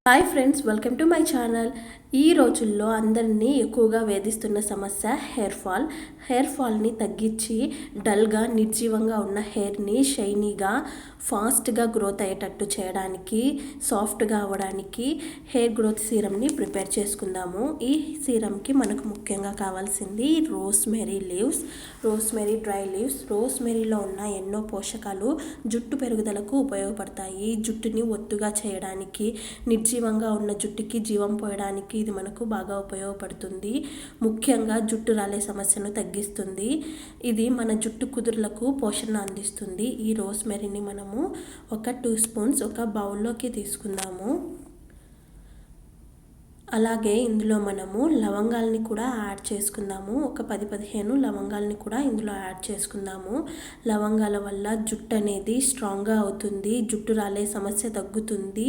Hi friends, welcome to my channel. ఈ రోజుల్లో అందరినీ ఎక్కువగా వేధిస్తున్న సమస్య హెయిర్ ఫాల్ని తగ్గించి డల్గా నిర్జీవంగా ఉన్న హెయిర్ని షైనీగా ఫాస్ట్గా గ్రోత్ అయ్యేటట్టు చేయడానికి, సాఫ్ట్గా అవ్వడానికి హెయిర్ గ్రోత్ సీరమ్ని ప్రిపేర్ చేసుకుందాము. ఈ సీరమ్కి మనకు ముఖ్యంగా కావాల్సింది రోస్మెరీ డ్రై లీవ్స్. రోస్మెరీలో ఉన్న ఎన్నో పోషకాలు జుట్టు పెరుగుదలకు ఉపయోగపడతాయి. జుట్టుని ఒత్తుగా చేయడానికి, నిర్జీవంగా ఉన్న జుట్టుకి జీవం పోయడానికి ఇది మనకు బాగా ఉపయోగపడుతుంది. ముఖ్యంగా జుట్టు రాలే సమస్యను తగ్గిస్తుంది. ఇది మన జుట్టు కుదురులకు పోషణ అందిస్తుంది. ఈ రోస్మెరీని మనము ఒక 2 స్పూన్స్ ఒక బౌల్లోకి తీసుకుందాము. అలాగే ఇందులో మనము లవంగాల్ని కూడా యాడ్ చేసుకుందాము. ఒక 10-15 లవంగాల్ని కూడా ఇందులో యాడ్ చేసుకుందాము. లవంగాల వల్ల జుట్టు అనేది స్ట్రాంగ్గా అవుతుంది. జుట్టు రాలే సమస్య తగ్గుతుంది.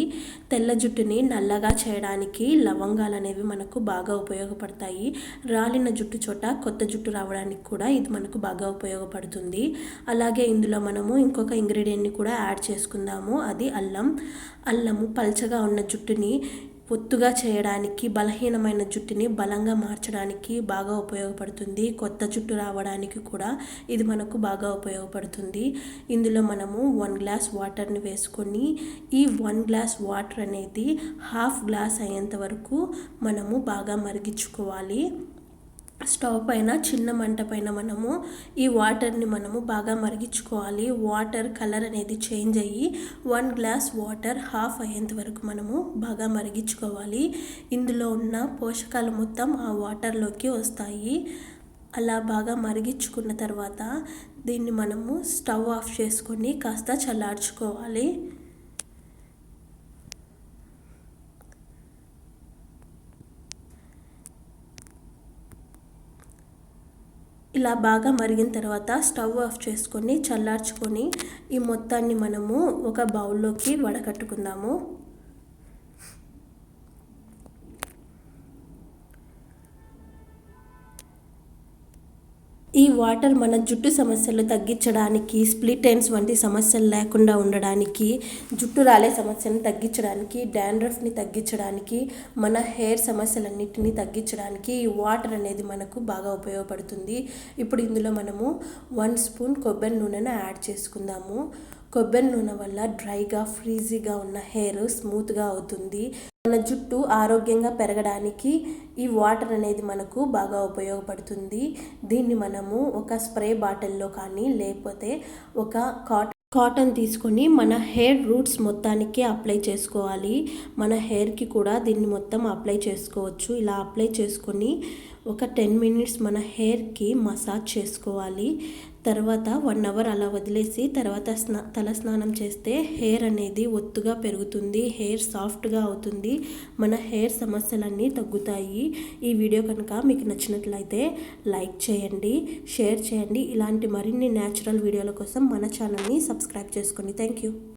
తెల్ల జుట్టుని నల్లగా చేయడానికి లవంగాలు అనేవి మనకు బాగా ఉపయోగపడతాయి. రాలిన జుట్టు చోట కొత్త జుట్టు రావడానికి కూడా ఇది మనకు బాగా ఉపయోగపడుతుంది. అలాగే ఇందులో మనము ఇంకొక ఇంగ్రీడియంట్ని కూడా యాడ్ చేసుకుందాము. అది అల్లము పల్చగా ఉన్న జుట్టుని ఒత్తుగా చేయడానికి, బలహీనమైన జుట్టుని బలంగా మార్చడానికి బాగా ఉపయోగపడుతుంది. కొత్త జుట్టు రావడానికి కూడా ఇది మనకు బాగా ఉపయోగపడుతుంది. ఇందులో మనము 1 గ్లాస్ వాటర్ని వేసుకొని ఈ 1 గ్లాస్ వాటర్ అనేది 1/2 గ్లాస్ అయ్యేంత వరకు మనము బాగా మరిగించుకోవాలి. స్టవ్ పైన చిన్న మంట పైన మనము ఈ వాటర్ని బాగా మరిగించుకోవాలి. వాటర్ కలర్ అనేది చేంజ్ అయ్యి 1 గ్లాస్ వాటర్ 1/2 అయ్యేంత వరకు మనము బాగా మరిగించుకోవాలి. ఇందులో ఉన్న పోషకాలు మొత్తం ఆ వాటర్లోకి వస్తాయి. అలా బాగా మరిగించుకున్న తర్వాత దీన్ని మనము స్టవ్ ఆఫ్ చేసుకొని కాస్త చల్లార్చుకోవాలి. ఇలా బాగా మరిగిన తర్వాత స్టవ్ ఆఫ్ చేసుకొని చల్లార్చుకొని ఈ మొత్తాన్ని మనము ఒక బౌల్లోకి వడకట్టుకుందాము. ఈ వాటర్ మన జుట్టు సమస్యలు తగ్గించడానికి, స్ప్లిట్ ఎండ్స్ వంటి సమస్యలు లేకుండా ఉండడానికి, జుట్టు రాలే సమస్యను తగ్గించడానికి, డాండ్రఫ్ని తగ్గించడానికి, మన హెయిర్ సమస్యలన్నిటిని తగ్గించడానికి ఈ వాటర్ అనేది మనకు బాగా ఉపయోగపడుతుంది. ఇప్పుడు ఇందులో మనము 1 స్పూన్ కొబ్బరి నూనెను యాడ్ చేసుకుందాము. కొబ్బరి నూనె వల్ల డ్రైగా, ఫ్రీజీగా ఉన్న హెయిర్ స్మూత్గా అవుతుంది. మన జుట్టు ఆరోగ్యంగా పెరగడానికి ఈ వాటర్ అనేది మనకు బాగా ఉపయోగపడుతుంది. దీన్ని మనము ఒక స్ప్రే బాటిల్లో కానీ లేకపోతే ఒక కాటన్ తీసుకొని మన హెయిర్ రూట్స్ మొత్తానికి అప్లై చేసుకోవాలి. మన హెయిర్కి కూడా దీన్ని మొత్తం అప్లై చేసుకోవచ్చు. ఇలా అప్లై చేసుకొని ఒక 10 మినిట్స్ మన హెయిర్కి మసాజ్ చేసుకోవాలి. తర్వాత 1 అవర్ అలా వదిలేసి తర్వాత తల స్నానం చేస్తే హెయిర్ అనేది ఒత్తుగా పెరుగుతుంది. హెయిర్ సాఫ్ట్గా అవుతుంది. మన హెయిర్ సమస్యలన్నీ తగ్గుతాయి. ఈ వీడియో కనుక మీకు నచ్చినట్లయితే లైక్ చేయండి, షేర్ చేయండి. ఇలాంటి మరిన్ని న్యాచురల్ వీడియోల కోసం మన ఛానల్ని సబ్స్క్రైబ్ చేసుకోండి. Thank you.